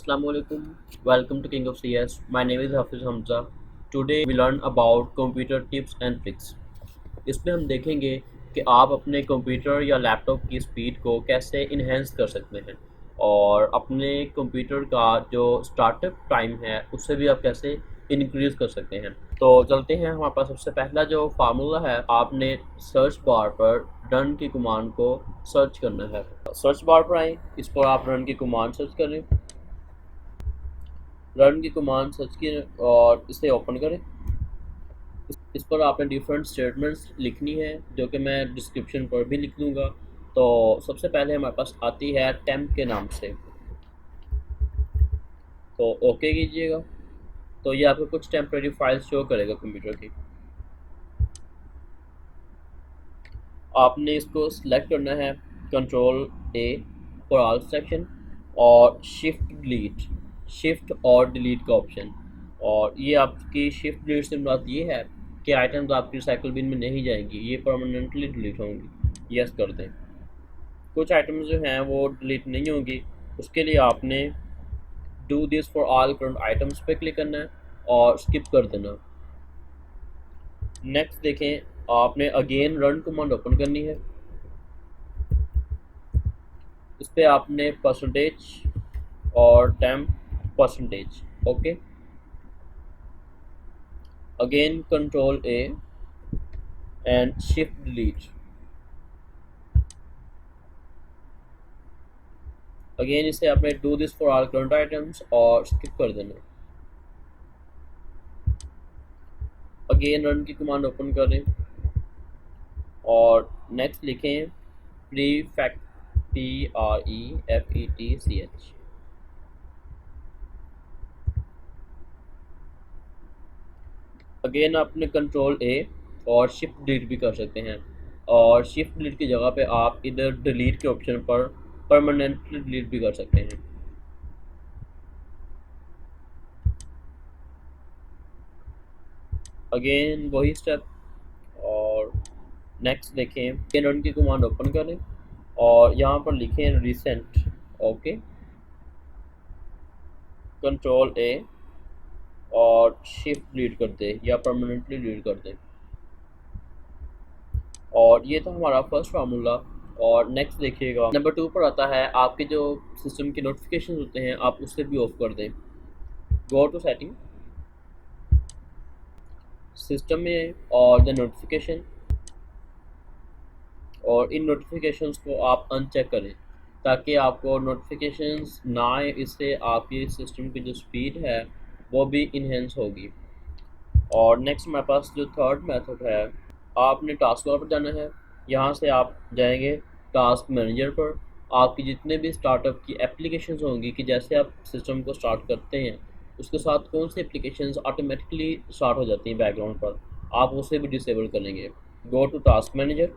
Assalamualaikum. Welcome to King of CS. My name is Hafiz Hamza. Today we learn about computer tips and tricks. इसमें हम देखेंगे कि आप अपने computer या लैपटॉप की स्पीड को कैसे इन्हेंस कर सकते हैं और अपने कंप्यूटर का जो स्टार्टअप टाइम है उससे भी आप कैसे इंक्रीज कर सकते हैं। तो चलते हैं, हमारे पास सबसे पहला जो फार्मूला है, आपने सर्च बार पर रन की कमांड को सर्च करना है। सर्च बार पर आए, इस पर आप रन की कमांड सर्च करें। रन की कमांड सर्च की और इसे ओपन करें। इस पर आपने डिफरेंट स्टेटमेंट्स लिखनी है जो कि मैं डिस्क्रिप्शन पर भी लिख दूंगा। तो सबसे पहले हमारे पास आती है टेम्प के नाम से, तो ओके कीजिएगा। तो ये आपको कुछ टेम्परेरी फाइल्स शो करेगा कंप्यूटर की। आपने इसको सिलेक्ट करना है, control A for all section और शिफ्ट और डिलीट का ऑप्शन। और ये आपकी शिफ्ट डिलीट से मुराद ये है कि आइटम्स आपकी रिसाइकल बिन में नहीं जाएंगी, ये परमानेंटली डिलीट होंगी। यस कर दें। कुछ आइटम्स जो हैं वो डिलीट नहीं होंगी, उसके लिए आपने do this for all current items पे क्लिक करना है और स्किप कर देना। नेक्स्ट देखें, आपने अगेन रन कमांड ओपन करनी है। इस पर आपने परसेंटेज और temp percentage okay. Again control A and shift delete. Again इसे आपने do this for all current items और स्किप कर देना। अगेन रन की कमांड ओपन करें और नेक्स्ट लिखें प्रीफेक्ट PREFETCH। अगेन आपने कंट्रोल ए और शिफ्ट डिलीट भी कर सकते हैं, और शिफ्ट डिलीट की जगह पे आप इधर डिलीट के ऑप्शन पर परमानेंटली डिलीट भी कर सकते हैं। अगेन वही स्टेप और नेक्स्ट देखें, रन की कमांड ओपन करें और यहाँ पर लिखें रिसेंट ओके। कंट्रोल ए और शिफ्ट डिलीट कर दे या परमानेंटली डिलीट कर दे। और ये था हमारा फर्स्ट फार्मूला। और नेक्स्ट देखिएगा, नंबर 2 पर आता है आपके जो सिस्टम के नोटिफिकेशन होते हैं आप उससे भी ऑफ कर दें। गो टू सेटिंग, सिस्टम में और द नोटिफिकेशन, और इन नोटिफिकेशंस को आप अनचेक करें ताकि आपको नोटिफिकेशंस ना आए। इससे आपकी सिस्टम की जो स्पीड है वो भी इन्हेंस होगी। और नेक्स्ट हमारे पास जो थर्ड मेथड है, आपने टास्क बार पर जाना है। यहाँ से आप जाएंगे टास्क मैनेजर पर। आपकी जितने भी स्टार्टअप की एप्लीकेशंस होंगी कि जैसे आप सिस्टम को स्टार्ट करते हैं उसके साथ कौन सी एप्लीकेशंस ऑटोमेटिकली स्टार्ट हो जाती हैं बैकग्राउंड पर, आप उसे भी डिसेबल करेंगे। गो टू टास्क मैनेजर,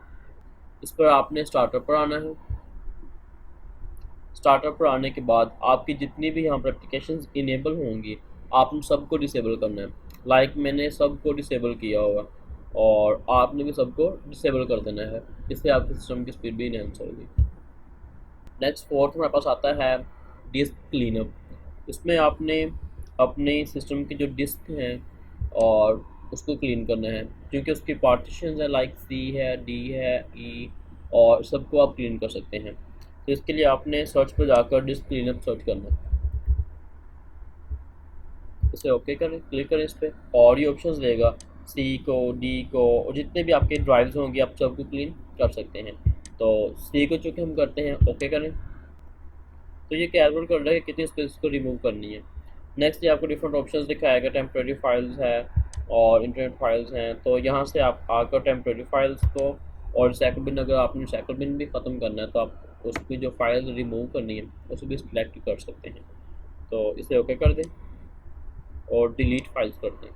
इस पर आपने स्टार्टअप पर आना है। स्टार्टअप पर आने के बाद आपकी जितनी भी यहाँ पर एप्लीकेशंस इनेबल होंगी आप उन सबको डिसेबल करना है। लाइक मैंने सबको डिसेबल किया होगा और आपने भी सबको डिसेबल कर देना है, इससे आपके सिस्टम की स्पीड भी इनहेंस होगी। नेक्स्ट फोर्थ हमारे पास आता है डिस्क क्लीनअप। इसमें आपने अपने सिस्टम की जो डिस्क हैं और उसको क्लीन करना है, क्योंकि उसकी पार्टीशंस है लाइक सी है, डी है, ई, और सबको आप क्लीन कर सकते हैं। तो इसके लिए आपने सर्च पर जाकर डिस्क क्लीनअप सर्च करना है। इसे ओके करें, क्लिक करें इस पर और ये ऑप्शंस देगा सी को, डी को, और जितने भी आपके ड्राइव्स होंगे आप सबको क्लीन कर सकते हैं। तो सी को चूँकि हम करते हैं, ओके करें। तो ये कैलकुलेट कर रहा है कि कितनी स्पेस को रिमूव करनी है। नेक्स्ट ये आपको डिफरेंट ऑप्शंस दिखाएगा, टेम्प्रेरी फाइल्स है और इंटरनेट फाइल्स हैं। तो यहाँ से आप आकर टेम्प्रेरी फाइल्स को और रिसाइकल बिन, अगर आपने रिसाइकल बिन भी ख़त्म करना है तो आप उसकी जो फाइल्स रिमूव करनी है उसे भी सिलेक्ट कर सकते हैं। तो इसे ओके कर दें और डिलीट फाइल्स कर दें।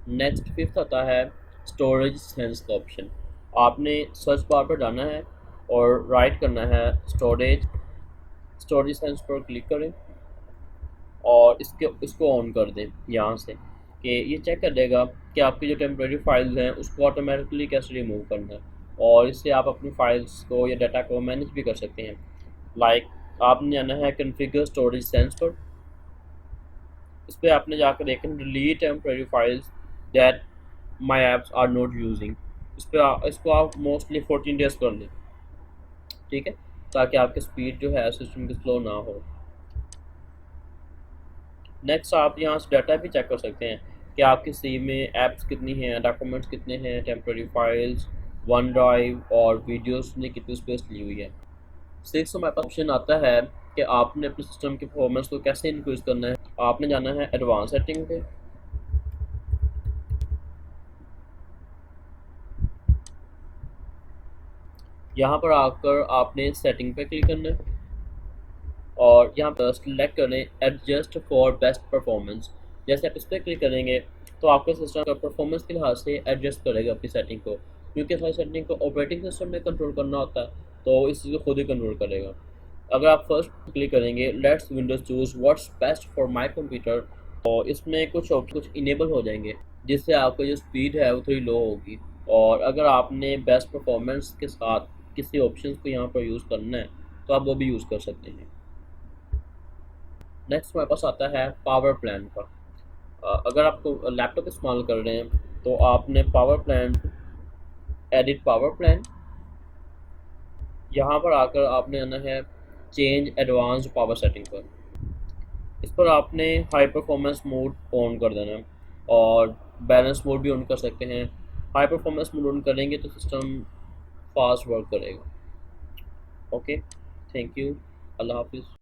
नेक्स्ट फिफ्थ आता है स्टोरेज सेंस का ऑप्शन। आपने सर्च बार पर जाना है और राइट करना है स्टोरेज सेंस पर क्लिक करें और इसको ऑन कर दें यहाँ से, कि ये चेक कर देगा कि आपकी जो टेम्प्रेरी फाइल्स हैं उसको ऑटोमेटिकली कैसे रिमूव करना है। और इससे आप अपनी फाइल्स को या डाटा को मैनेज भी कर सकते हैं। लाइक आपने जाना है कॉन्फ़िगर स्टोरेज सेंस पर। इस पर आपने जाकर देखना delete temporary files that my apps are not using. इसको आप मोस्टली 14 डेज कर लें, ठीक है, ताकि आपकी स्पीड जो है सिस्टम की स्लो ना हो। नेक्स्ट आप यहाँ से डाटा भी चेक कर सकते हैं कि आपकी सी में ऐप्स कितनी हैं, डॉक्यूमेंट्स कितने हैं, टेम्प्रेरी फाइल्स, वन ड्राइव और वीडियोस ने कितनी स्पेस ली हुई है। सिक्स हमारे पास ऑप्शन आता है कि आपने अपने सिस्टम की परफॉर्मेंस को कैसे इंक्रीज करना है। आपने जाना है एडवांस सेटिंग पे। यहाँ पर आकर आपने सेटिंग पे क्लिक करना है और यहाँ पर सिलेक्ट करें एडजस्ट फॉर बेस्ट परफॉर्मेंस। जैसे आप इस पर क्लिक करेंगे तो आपके सिस्टम का परफॉर्मेंस के लिहाज से एडजस्ट करेगा अपनी सेटिंग को, क्योंकि सारी सेटिंग को ऑपरेटिंग सिस्टम में कंट्रोल करना होता है, तो इस चीज़ को खुद ही कंट्रोल करेगा। अगर आप फर्स्ट क्लिक करेंगे let's Windows choose what's best for my computer, तो इसमें कुछ इनेबल हो जाएंगे जिससे आपका जो स्पीड है वो थोड़ी लो होगी। और अगर आपने बेस्ट परफॉर्मेंस के साथ किसी ऑप्शन को यहाँ पर यूज़ करना है तो आप वो भी यूज़ कर सकते हैं। नेक्स्ट हमारे पास आता है पावर प्लान का। अगर आपको लैपटॉप इस्तेमाल कर रहे हैं तो आपने power plan, edit power plan, यहाँ पर आकर आपने आना है चेंज एडवांस पावर सेटिंग पर। इस पर आपने हाई परफॉर्मेंस मोड ऑन कर देना है और बैलेंस मोड भी ऑन कर सकते हैं। हाई परफॉर्मेंस मोड ऑन करेंगे तो सिस्टम फास्ट वर्क करेगा। ओके, थैंक यू, अल्लाह हाफिज़।